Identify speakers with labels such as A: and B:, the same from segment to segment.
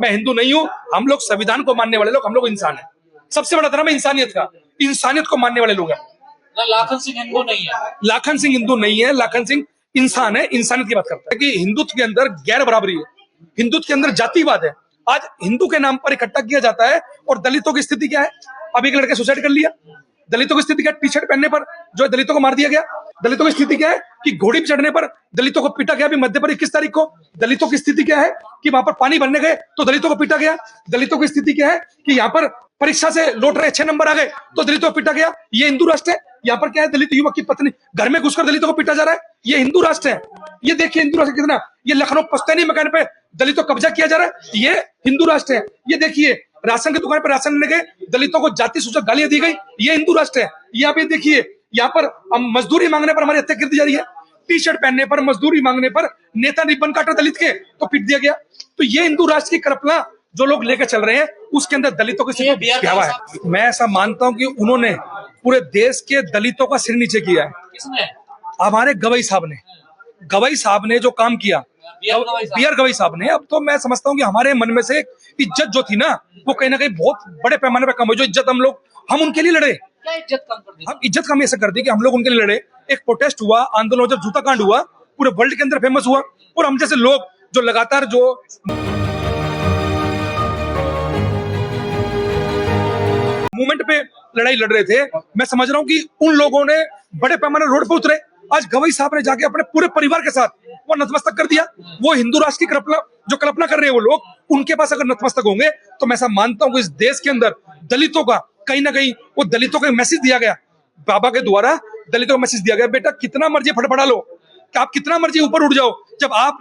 A: मैं हिंदू नहीं हूँ। हम लोग संविधान को मानने वाले लोग, हम लोग इंसान है। सबसे बड़ा धर्म है इंसानियत का, इंसानियत को मानने वाले लोग हैं।
B: लाखन सिंह हिंदू नहीं है,
A: लाखन सिंह हिंदू नहीं है, लाखन सिंह इंसान है, इंसानियत की बात करता है कि हिंदुत्व के अंदर गैर बराबरी है, हिंदुत्व के अंदर जातिवाद है। आज हिंदू के नाम पर इकट्ठा किया जाता है और दलितों की स्थिति क्या है? अब एक लड़के सुसाइड कर लिया, दलितों की स्थिति क्या है? टी शर्ट पहनने पर जो दलितों को मार दिया गया। दलितों की स्थिति क्या है कि घोड़ी पर चढ़ने पर दलितों को पीटा गया। अभी मध्य पर 21 तारीख को दलितों की स्थिति क्या है कि वहां पर पानी भरने गए तो दलितों को पीटा गया। दलितों की स्थिति क्या है कि यहाँ पर परीक्षा से लौट रहे 6 नंबर आ गए तो दलितों को पीटा गया। ये हिंदू राष्ट्र है? यहाँ पर क्या है? दलित युवक की पत्नी घर में घुसकर दलितों को पीटा जा रहा है। ये हिंदू राष्ट्र है? ये देखिए हिंदू राष्ट्र कितना, ये लखनऊ पुश्तैनी मकान पे दलितों को कब्जा किया जा रहा है। ये हिंदू राष्ट्र है? ये देखिए राशन की दुकान पर राशन लेने गए दलितों को जाति सूचक गालियां दी गई। ये हिंदू राष्ट्र है? यहाँ पे देखिए, यहाँ पर हम मजदूरी मांगने पर हमारी हत्या कर दी जा रही है। टी शर्ट पहनने पर, मजदूरी मांगने पर नेता रिबन काटा दलित के तो पीट दिया गया। तो ये हिंदू राष्ट्र की कल्पना जो लोग लेकर चल रहे हैं, उसके अंदर दलितों की स्थिति क्या है। मैं ऐसा मानता हूं कि उन्होंने पूरे देश के दलितों का सिर नीचे किया है।
B: किसने?
A: हमारे गवई साहब ने, गवई साहब ने जो काम किया, बीआर गवई साहब ने। अब तो मैं समझता हूँ कि हमारे मन में से इज्जत जो थी ना, वो कहीं ना कहीं बहुत बड़े पैमाने पर कम हुई। जो इज्जत हम उनके लिए लड़े,
B: क्या इज्जत कम कर दी?
A: हम इज्जत कम ऐसा कर दी कि हम लोग उनके लिए लड़े। एक प्रोटेस्ट हुआ, आंदोलन हुआ, जब जूता कांड हुआ पूरे वर्ल्ड के अंदर फेमस हुआ। और हम जैसे लोग जो लगातार जो मूवमेंट पे लड़ाई लड़ रहे थे, मैं समझ रहा हूँ कि उन लोगों ने बड़े पैमाने रोड पे उतरे। आज गवई साहब ने जाके अपने पूरे परिवार के साथ वो नतमस्तक कर दिया। वो हिंदू राष्ट्र की कल्पना कर रहे हैं वो लोग, उनके पास अगर नतमस्तक होंगे तो मैं ऐसा मानता हूँ कि इस देश के अंदर दलितों का कहीं ना कहीं वो दलितों को मैसेज दिया गया, बाबा के द्वारा दलितों को मैसेज दिया गया, बेटा कितना मर्जी फटफड़ा लो, कि आप कितना मर्जी ऊपर उठ जाओ, जब आप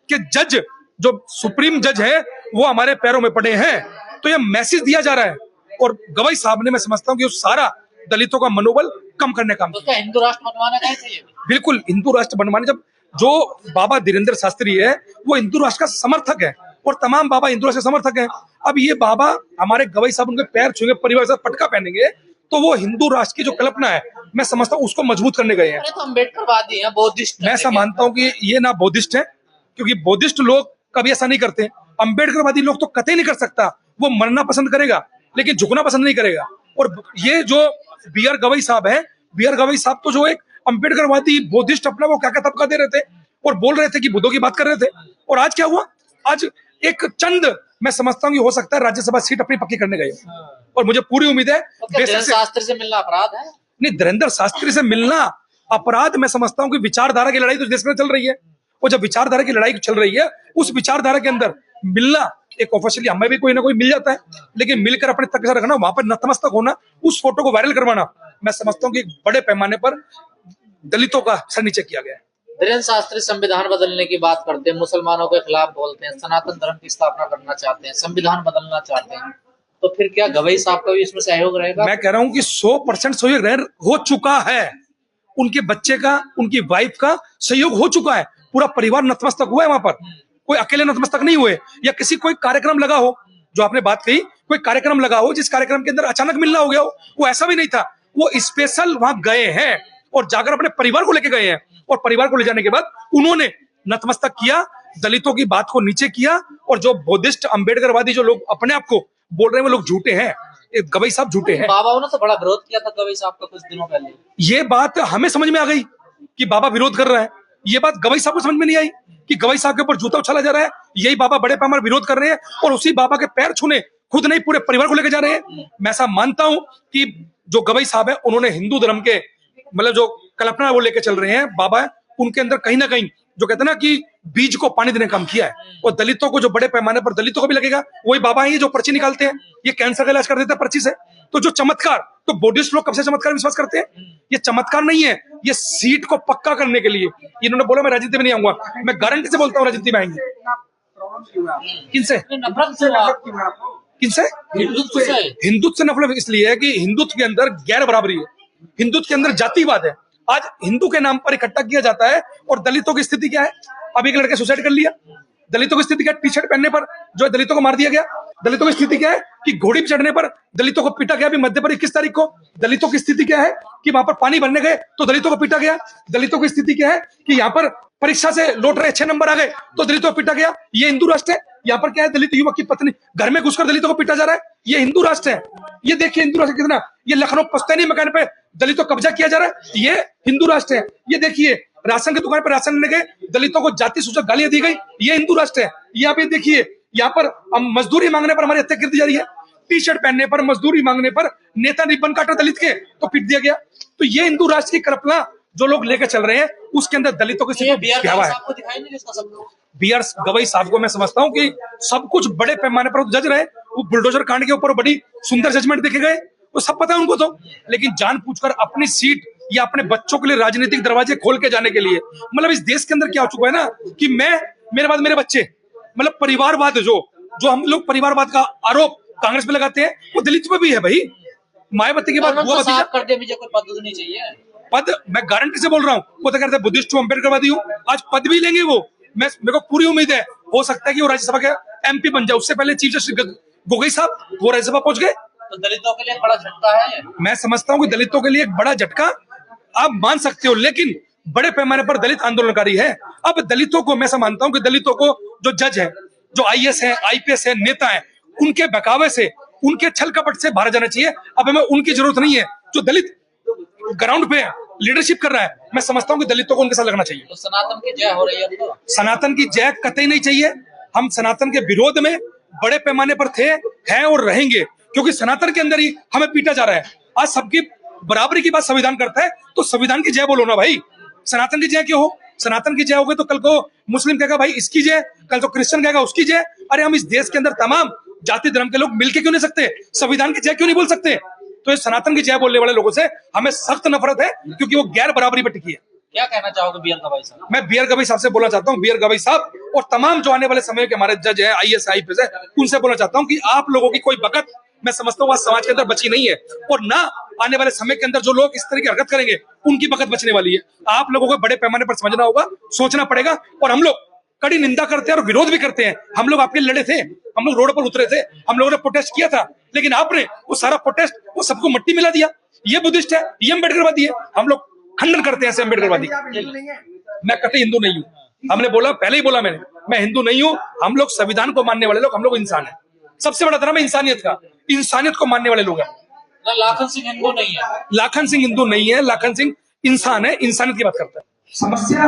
A: के जज जो सुप्रीम जज है वो हमारे पैरों में पड़े हैं। तो ये मैसेज दिया जा रहा है। और गवई साहब ने, मैं समझता हूँ कि उस सारा दलितों का मनोबल कम करने का
B: तो हिंदू राष्ट्र बनवाना चाहिए।
A: बिल्कुल हिंदू राष्ट्र बनवाने, जब जो बाबा धीरेन्द्र शास्त्री है वो हिंदू राष्ट्र का समर्थक है और तमाम बाबा हिंदू राष्ट्र के समर्थक हैं। अब ये बाबा हमारे गवई साहब उनके पैर छुएंगे, परिवार के साथ पटका पहनेंगे, तो वो हिंदू राष्ट्र की जो कल्पना है, मैं समझता हूँ उसको मजबूत करने गए हैं।
B: तो अम्बेडकरवादी है, बौद्धिस्ट।
A: मैं ऐसा मानता हूँ कि ये ना बौद्धिस्ट है, क्योंकि बौद्धिस्ट लोग कभी ऐसा नहीं करते। अम्बेडकरवादी लोग तो कतई नहीं कर सकता, वो मरना पसंद करेगा लेकिन झुकना पसंद नहीं करेगा। और ये जो बीआर गवई साहब है, बीआर गवई साहब तो जो एक अम्बेडकरवादी बौद्धिस्ट अपना वो क्या तबका दे रहे थे और बोल रहे थे कि बुद्धों की बात कर रहे थे। और आज क्या हुआ? आज एक चंद, मैं समझता हूँ कि हो सकता है राज्यसभा सीट अपनी पक्की करने गए और मुझे पूरी उम्मीद है
B: शास्त्री से मिलना अपराध है।
A: नहीं, धीरेन्द्र शास्त्री से मिलना अपराध मैं समझता हूँ कि विचारधारा की लड़ाई तो देश में चल रही है, और जब विचारधारा की लड़ाई चल रही है उस विचारधारा के अंदर मिलना एक ऑफिशियली हमें भी कोई ना कोई मिल जाता है, लेकिन मिलकर अपने तक रखना, वहां पर नतमस्तक होना, उस फोटो को वायरल करवाना, मैं समझता हूँ कि बड़े पैमाने पर दलितों का सर नीचे किया गया है।
B: धीरेन्द्र शास्त्री संविधान बदलने की बात करते हैं, मुसलमानों के खिलाफ बोलते हैं, सनातन धर्म की स्थापना करना चाहते हैं, संविधान बदलना चाहते हैं, तो फिर क्या गवई साहब का भी इसमें सहयोग रहेगा? मैं
A: कह रहा हूँ कि 100% सहयोग हो चुका है। उनके बच्चे का, उनकी वाइफ का सहयोग हो चुका है। पूरा परिवार नतमस्तक हुआ है वहां पर, कोई अकेले नतमस्तक नहीं हुए। या किसी कोई कार्यक्रम लगा हो, जो आपने बात कही, कोई कार्यक्रम लगा हो जिस कार्यक्रम के अंदर अचानक मिलना हो गया हो, वो ऐसा भी नहीं था। वो स्पेशल वहां गए हैं और जाकर अपने परिवार को लेके गए हैं, और परिवार को ले जाने के बाद उन्होंने नतमस्तक किया, दलितों की बात को नीचे किया। और जो बौद्धिस्ट अम्बेडकरवादी जो लोग अपने आप को बोल रहे हैं वो लोग झूठे हैं, गवई साहब झूठे हैं।
B: बाबा ने तो बड़ा विरोध किया था गवई साहब का कुछ दिनों पहले।
A: ये बात हमें समझ में आ गई कि बाबा विरोध कर रहा है, ये बात गवई साहब को समझ में नहीं आई कि गवई साहब के ऊपर जूता उछाला जा रहा है। यही बाबा बड़े पैमाने विरोध कर रहे हैं और उसी बाबा के पैर छूने खुद नहीं पूरे परिवार को लेकर जा रहे हैं। मैं ऐसा मानता हूं कि जो गवई साहब है उन्होंने हिंदू धर्म के मतलब जो कल्पना वो लेकर चल रहे हैं बाबा, उनके अंदर कहीं ना कहीं जो कहते हैं ना कि बीज को पानी देने का काम किया है। और दलितों को जो बड़े पैमाने पर दलितों को भी लगेगा, वही बाबा है जो पर्ची निकालते हैं, ये कैंसर का इलाज कर देते हैं पर्ची से। तो जो चमत्कार, तो बौद्धिस्ट लोग कब से चमत्कार विश्वास करते हैं? ये चमत्कार नहीं है, ये सीट को पक्का करने के लिए इन्होंने बोला मैं राजनीति में नहीं आऊंगा। मैं गारंटी से बोलता हूँ राजनीति में आएंगे। किनसे? किनसे? हिंदुत्व से नफरत इसलिए है कि हिंदुत्व के अंदर गैर बराबरी है, हिंदुत्व के अंदर जातिवाद है। आज हिंदू के नाम पर इकट्ठा किया जाता है और दलितों की स्थिति क्या है? अब एक लड़के सुसाइड कर लिया, दलितों की स्थिति क्या है? टी शर्ट पहनने पर जो दलितों को मार दिया गया। दलितों की स्थिति क्या है कि घोड़ी पर चढ़ने पर दलितों को पीटा गया। अभी मध्य पर 21 तारीख को दलितों की स्थिति क्या है कि वहां पर पानी भरने गए तो दलितों को पीटा गया। दलितों की स्थिति क्या है कि यहाँ पर परीक्षा से लौट रहे 6 नंबर आ गए तो दलितों को पीटा गया। ये हिंदू राष्ट्र है? यहाँ पर क्या है, दलित युवक की पत्नी घर में घुसकर दलितों को पीटा जा रहा है। ये हिंदू राष्ट्र है। ये देखिए हिंदू राष्ट्र कितना, ये लखनऊ पश्तैनी मकान पे दलितों को कब्जा किया जा रहा है। ये हिंदू राष्ट्र है। ये देखिए राशन की दुकान पर राशन लेने गए, दलितों को जाति सूचक गालियां दी गई। ये हिंदू राष्ट्र है। ये आप ये देखिए, यहाँ पर हम मजदूरी मांगने पर हमारी हत्या कर दी जा रही है। टी शर्ट पहनने पर, मजदूरी मांगने पर नेता रिबन काटा दलित के तो पीट दिया गया। तो ये हिंदू राष्ट्र की कल्पना जो लोग लेकर चल रहे हैं, उसके अंदर दलितों के सिर्फ क्या है। बी आर गवई साहब को मैं समझता हूँ कि सब कुछ बड़े पैमाने पर जज रहे। वो बुलडोजर कांड के ऊपर बड़ी सुंदर जजमेंट देखे गए, वो सब पता है उनको तो, लेकिन जानबूझकर अपनी सीट या अपने बच्चों के लिए राजनीतिक दरवाजे खोल के जाने के लिए, मतलब इस देश के अंदर क्या हो चुका है ना कि मैं, मेरे बाद मेरे बच्चे, मतलब परिवारवाद जो हम लोग परिवारवाद का आरोप कांग्रेस पे लगाते हैं, वो दलित पे भी है भाई। मायावती की बात
B: कर दे, मुझे कोई पद नहीं चाहिए।
A: पद मैं गारंटी से बोल रहा हूँ, वो तो कहते हैं बुद्धिस्ट हूँ, अम्बेडकरवादी हूँ, आज पद भी लेंगे वो। मेरे को पूरी उम्मीद है, हो सकता है कि वो राज्यसभा के एमपी बन जाए। उससे पहले चीफ जस्टिस गोगोई साहब वो राज्यसभा पहुंच गए।
B: तो दलितों के लिए बड़ा झटका है।
A: मैं समझता हूँ कि दलितों के लिए एक बड़ा झटका आप मान सकते हो, लेकिन बड़े पैमाने पर दलित आंदोलनकारी है। अब दलितों को मैं मानता हूँ कि दलितों को जो जज है, जो आईएएस है, आईपीएस है, नेता है, उनके बहकावे से, उनके छल कपट से बाहर जाना चाहिए। अब हमें उनकी जरूरत नहीं है। जो दलित ग्राउंड पे लीडरशिप कर रहा है, मैं समझता हूँ कि दलितों को उनके साथ लगना चाहिए।
B: तो सनातन की जय हो रही है तो? सनातन
A: की जय कतई नहीं चाहिए। हम सनातन के विरोध में बड़े पैमाने पर थे, हैं और रहेंगे, क्योंकि सनातन के अंदर ही हमें पीटा जा रहा है। आज सबकी बराबरी की बात संविधान करता है, तो संविधान की जय बोलो ना भाई। सनातन की जय क्यों हो? सनातन की जय हो गई तो कल को मुस्लिम कहेगा भाई इसकी जय, कल तो क्रिश्चियन कहेगा उसकी जय। अरे हम इस देश के अंदर तमाम जाति धर्म के लोग मिलके क्यों नहीं सकते? संविधान की जय क्यों नहीं बोल सकते? तो इस सनातन की जय बोलने वाले लोगों से हमें सख्त नफरत है, क्योंकि वो गैर बराबरी पर टिकी है।
B: क्या कहना चाहोगे बी आर गवई साहब?
A: मैं बी आर गवई साहब से बोलना चाहता हूँ, बी आर गवई साहब और तमाम जो आने वाले समय के हमारे जज है, आईएएस आईपीएस है, उनसे बोलना चाहता हूँ कि आप लोगों की कोई बकत, मैं समझता हूँ समाज के अंदर बची नहीं है, और ना आने वाले समय के अंदर जो लोग इस तरह की हरकत करेंगे उनकी बकत बचने वाली है। आप लोगों को बड़े पैमाने पर समझना होगा, सोचना पड़ेगा। और हम लोग कड़ी निंदा करते हैं और विरोध भी करते हैं। हम लोग आपके लड़े थे, हम लोग रोड पर उतरे थे, हम लोगों ने प्रोटेस्ट किया था, लेकिन आपने वो सारा प्रोटेस्ट वो सबको मिट्टी मिला दिया। ये बुद्धिस्ट है, ये अम्बेडकरवादी है। हम लोग खंडन करते हैं ऐसे अम्बेडकरवादी। मैं कतई हिंदू नहीं हूँ। हमने बोला, पहले ही बोला मैंने, मैं हिंदू नहीं हूँ। हम लोग संविधान को मानने वाले लोग, हम लोग इंसान है। सबसे बड़ा धर्म है इंसानियत का, इंसानियत को मानने वाले लोग हैं।
B: लाखन सिंह हिंदू नहीं है।
A: लाखन सिंह हिंदू नहीं है, लाखन सिंह इंसान है, इंसानियत की बात करता है। समस्या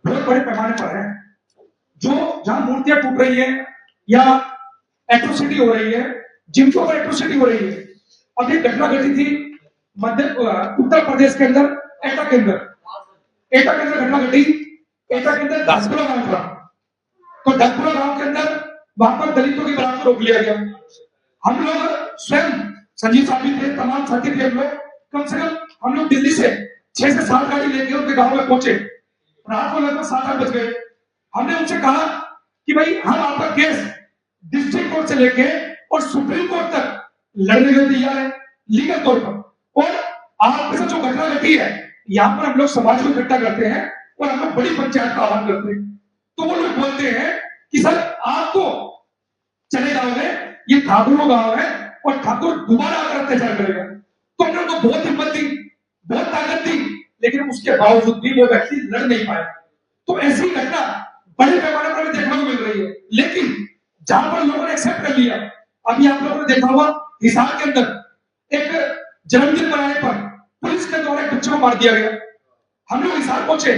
A: बहुत बड़े पैमाने पर है। जो जहां मूर्तियां टूट रही है या एट्रोसिटी हो रही है, जिनके ऊपर एट्रोसिटी हो रही है। अब एक घटना घटी थी उत्तर प्रदेश के अंदर, एटा के अंदर घटना घटी। एटा के अंदर धसपुरा गांव था, तो धसपुरा गांव के अंदर वहां पर दलितों की बारात को रोक लिया गया। हम लोग स्वयं, संजीव साहब भी थे, तमाम साथी थे हम लोग, कम से कम हम लोग दिल्ली से 6 से 7 गाड़ी लेके उनके गांव में पहुंचे। रात को लगभग 7-8 बज गए। हमने उनसे कहा कि भाई हम आपका केस डिस्ट्रिक्ट कोर्ट से लेके और सुप्रीम कोर्ट तक लड़ने के लिए तैयार है, लीगल तौर पर। और आपके साथ जो घटना घटी है, यहाँ पर हम लोग समाज को इकट्ठा करते हैं और हम लोग बड़ी पंचायत का आह्वान करते हैं। तो वो लोग बोलते हैं कि सर आपको चले जाओगे, ये ठाकुरों गांव है और ठाकुर दोबारा आकर अत्याचार करेगा। तो हमने उनको बहुत हिम्मत दी, बहुत ताकत दी, लेकिन उसके बावजूद भी वो व्यक्ति लड़ नहीं पाया। तो ऐसी घटना बड़े पैमाने पर देखने को मिल रही है। लेकिन जहां पर लोगों ने एक्सेप्ट कर लिया, अभी आप लोगों ने देखा होगा हिसार के अंदर एक जन्मदिन मनाने पर पुलिस के द्वारा एक बच्चे को मार दिया गया। हम लोग हिसार पहुंचे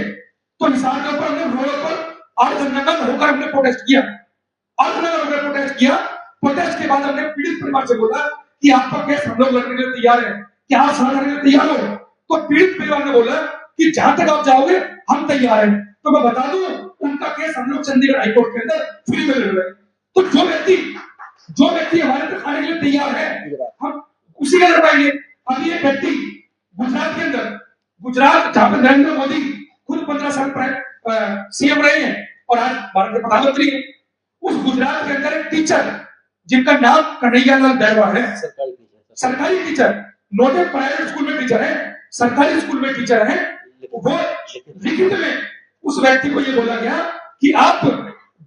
A: तो हिसार के ऊपर हमने रोड पर अर्धनग्न होकर हमने प्रोटेस्ट किया। प्रोटेस्ट के बाद हमने पीड़ित परिवार से बोला कि आपका केस हम लोग लड़ने के लिए तैयार है, क्या आप सलाह करने के लिए तैयार हो? तो पीड़ित परिवार ने बोला कि जहां तक आप जाओगे हम तैयार हैं। तो मैं बता दूं, उनका केस हम लोग चंडीगढ़ हाईकोर्ट के अंदर फ्री में लड़ रहे हैं। तो जो व्यक्ति हमारे तक आने के लिए तैयार है, हम उसी का लड़ पाएंगे। अभी एक व्यक्ति गुजरात के अंदर, गुजरात जहां पर नरेंद्र मोदी खुद 15 साल सीएम रहे हैं और आज भारत के प्रधानमंत्री हैं, उस गुजरात के अंदर एक टीचर जिनका नाम कन्हैयालाल बैरवा है, सरकारी teacher, not a private school में टीचर है, सरकारी स्कूल में टीचर है। वो लिखित में उस व्यक्ति को ये बोला गया कि आप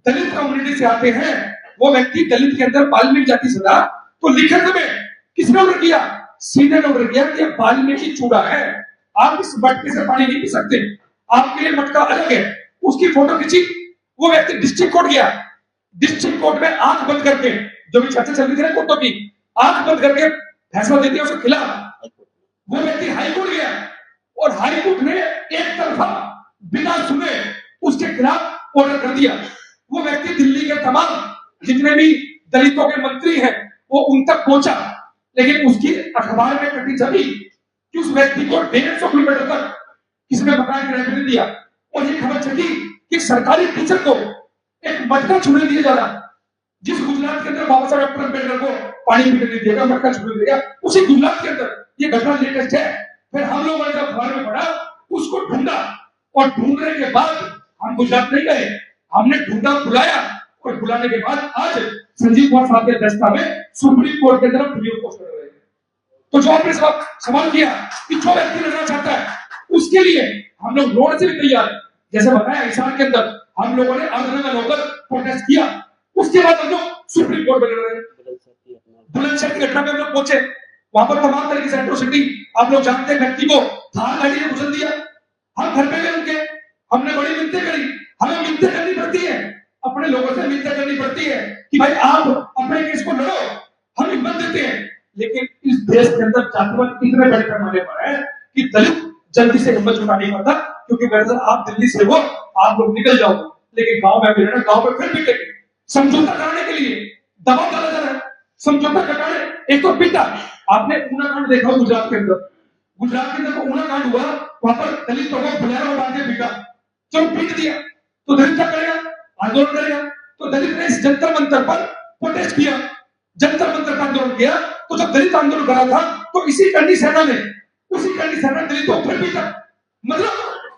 A: दलित कम्युनिटी से आते हैं, वो व्यक्ति दलित के अंदर वाल्मीकि जाति से था। तो लिखित में किसने ऑर्डर किया? सीधे ने ऑर्डर किया कि वाल्मीकि चूड़ा है, आप इस मटके से पानी नहीं पी सकते, आपके लिए मटका अलग है। उसकी फोटो खींची, वो व्यक्ति डिस्ट्रिक्ट कोर्ट गया, डिस्ट्रिक्ट कोर्ट में आंख बंद करके, जो भी चर्चा चल रही थी ना कोर्टों की, आंख बंद करके फैसला देती है उसके खिलाफ। वो व्यक्ति हाईकोर्ट गया और हाईकोर्ट ने एक तरफा बिना सुने उसके खिलाफ ऑर्डर कर दिया। वो व्यक्ति दिल्ली के तमाम जितने भी दलितों के मंत्री हैं वो उन तक पहुंचा, लेकिन उसकी अखबार में कटी छवि कि उस व्यक्ति को 150 किलोमीटर तक किसी ने मकान किराए पर दिया। और ये खबर चली कि सरकारी टीचर को एक मटका छूने दिया जा रहा, जिस गुजरात के अंदर बाबा साहब डॉक्टर अम्बेडकर को पानी पीने नहीं दिया, मटका छूने दिया, उसी गुजरात के अंदर ये घटना लेटेस्ट है। फिर हम लोगों ने जब अखबार में पढ़ा, उसको ढूंढा और ढूंढने के बाद हम गुजरात नहीं गए, हमने ढूंढा, बुलाया और बुलाने के बाद आज संजीव कुमार साहब के अध्यक्षता में सुप्रीम कोर्ट के तरफ वीडियो पोस्ट कर रहे हैं। तो जो आपने सवाल किया कि जो व्यक्ति लड़ना चाहता है उसके लिए हम लोग लड़ने से भी तैयार है। जैसे बताया हिसार के अंदर हम लोगों ने आंदोलन होकर प्रोटेस्ट किया, उसके बाद हम लोग सुप्रीम कोर्ट में लड़ रहे हैं। बुलंदशहर की घटना में हम लोग पहुंचे, वहां पर तमाम तरीके से एट्रोसिटी, आप लोग जानते हैं, व्यक्ति को थार गाड़ी ने घुसल दिया। हम घर पे गए उनके, हमने बड़ी मिन्नतें करी, हमें मिन्नतें करनी पड़ती है, अपने लोगों से मिन्नतें करनी पड़ती है कि भाई आप अपने केस को लड़ो, हम हिम्मत देते हैं। लेकिन इस देश के अंदर जातिवाद इतने बड़े पैमाने पर है कि दलित जल्दी से हिम्मत जुटा नहीं पाता, क्योंकि वैसे आप दिल्ली से हो, आप लोग निकल जाओ, लेकिन गांव में भी रहना, गांव में फिर पिटेंगे। समझौता कराने के लिए दबाव डाला जा रहा है, समझौता कराने, एक तो पिटा। आपने ऊना कांड देखा हो गुजरात के अंदर, गुजरात के अंदर ऊना कांड हुआ, वहां पर दलितों को बुलेरो में बांध के पीटा, चलो पीट दिया, तो दलित क्या करेगा, आंदोलन करेगा। तो दलित ने इस जंतर मंतर पर प्रोटेस्ट किया, जंतर मंतर का आंदोलन किया। तो जब दलित आंदोलन करा था तो इसी कंडी सेना ने दलितों को फिर पीटा। मतलब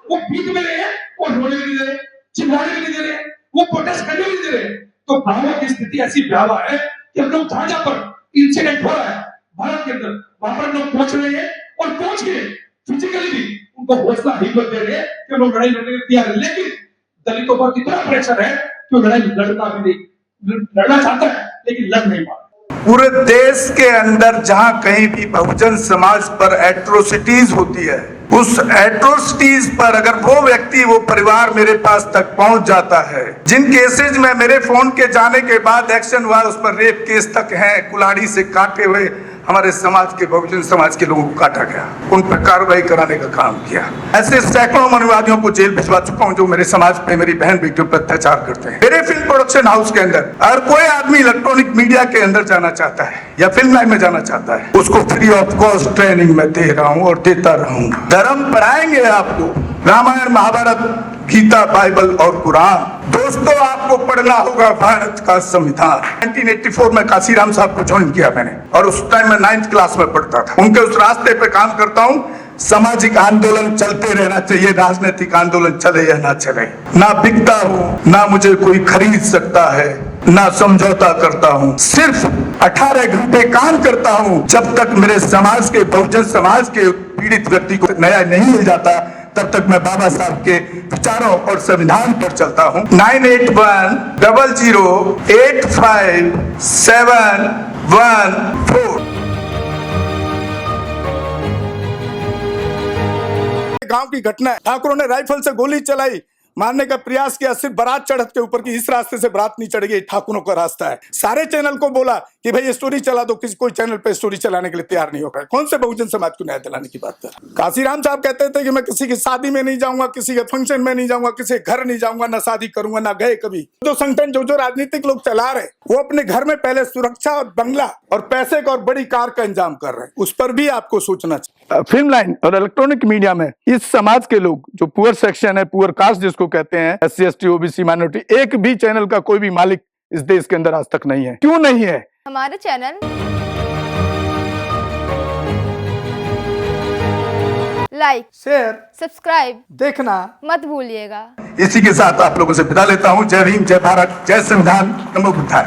A: वो पीट में रहे हैं और रोने भी नहीं दे रहे, चिल्लाने भी नहीं दे रहे, वो प्रोटेस्ट करने भी नहीं दे रहे। तो गांवों की स्थिति ऐसी भयावह है कि हम लोग जहां पर इंसिडेंट हो रहा है भारत के अंदर, वहां पर लोग पहुंच रहे हैं और पहुंच के फिजिकली भी उनको हौसला हिम्मत दे रहे हैं कि लोग लड़ाई लड़ने के तैयार है। लेकिन दलितों पर इतना प्रेशर है कि लड़ाई लड़ना भी नहीं, लड़ना चाहता है लेकिन लड़ नहीं पाता।
C: पूरे देश के अंदर जहां कहीं भी बहुजन समाज पर एट्रोसिटीज होती है, उस एट्रोसिटीज पर अगर वो व्यक्ति, वो परिवार मेरे पास तक पहुंच जाता है, जिन केसेज में मेरे फोन के जाने के बाद एक्शन हुआ, उस पर रेप केस तक है, कुल्हाड़ी से काटे हुए हमारे समाज के, बहुजन समाज के लोगों को काटा गया, उन पर कार्रवाई कराने का काम किया। ऐसे सैकड़ों मनुवादियों को जेल भिजवा चुका हूं जो मेरे समाज पे, मेरी बहन बेटियों पर अत्याचार करते हैं। मेरे फिल्म प्रोडक्शन हाउस के अंदर अगर कोई आदमी इलेक्ट्रॉनिक मीडिया के अंदर जाना चाहता है या फिल्म लाइन में जाना चाहता है, उसको फ्री ऑफ कॉस्ट ट्रेनिंग में दे रहा हूं और देता रहूंगा। धर्म पढ़ाएंगे आपको, रामायण, महाभारत, गीता, बाइबल और कुरान। दोस्तों, आपको पढ़ना होगा भारत का संविधान। 1984 में काशीराम साहब को ज्वाइन किया मैंने, और उस टाइम मैं 9th क्लास में पढ़ता था। उनके उस रास्ते पे काम करता हूँ। सामाजिक आंदोलन चलते रहना चाहिए, राजनीतिक आंदोलन चले या ना चले। ना बिकता हूँ, ना मुझे कोई खरीद सकता है, ना समझौता करता हूँ। सिर्फ 18 घंटे काम करता हूँ। जब तक मेरे समाज के, बहुजन समाज के पीड़ित व्यक्ति को न्याय नहीं मिल जाता, तब तक मैं बाबा साहब के विचारों और संविधान पर चलता हूँ। 9810085714।
D: गांव की घटना है, ठाकुरों ने राइफल से गोली चलाई, मारने का प्रयास किया, सिर्फ बारात चढ़त के ऊपर की, इस रास्ते से बारात नहीं चढ़ेगी, ठाकुरों का रास्ता है। सारे चैनल को बोला कि भाई ये स्टोरी चला दो, किसी कोई चैनल पे स्टोरी चलाने के लिए तैयार नहीं होगा। कौन से बहुजन समाज को न्याय दिलाने की बात कर? काशीराम साहब कहते थे कि मैं किसी की शादी में नहीं जाऊंगा, किसी के फंक्शन में नहीं जाऊंगा, किसी घर नहीं जाऊंगा, ना शादी करूंगा, ना गए कभी। जो संगठन, जो राजनीतिक लोग चला रहे, वो अपने घर में पहले सुरक्षा और बंगला और पैसे का और बड़ी कार का इंतजाम कर रहे हैं। उस पर भी आपको सोचना चाहिए। फिल्म लाइन और इलेक्ट्रॉनिक मीडिया में इस समाज के लोग, जो पुअर सेक्शन है, पुअर कास्ट जिसको कहते हैं, SC ST OBC माइनॉरिटी, एक भी चैनल का कोई भी मालिक इस देश के अंदर आज तक नहीं है। क्यों नहीं है?
E: हमारे चैनल लाइक, शेयर, सब्सक्राइब देखना मत भूलिएगा।
C: इसी के साथ आप लोगों से विदा लेता हूं। जय भीम, जय भारत, जय संविधान, नमो बुद्धाय।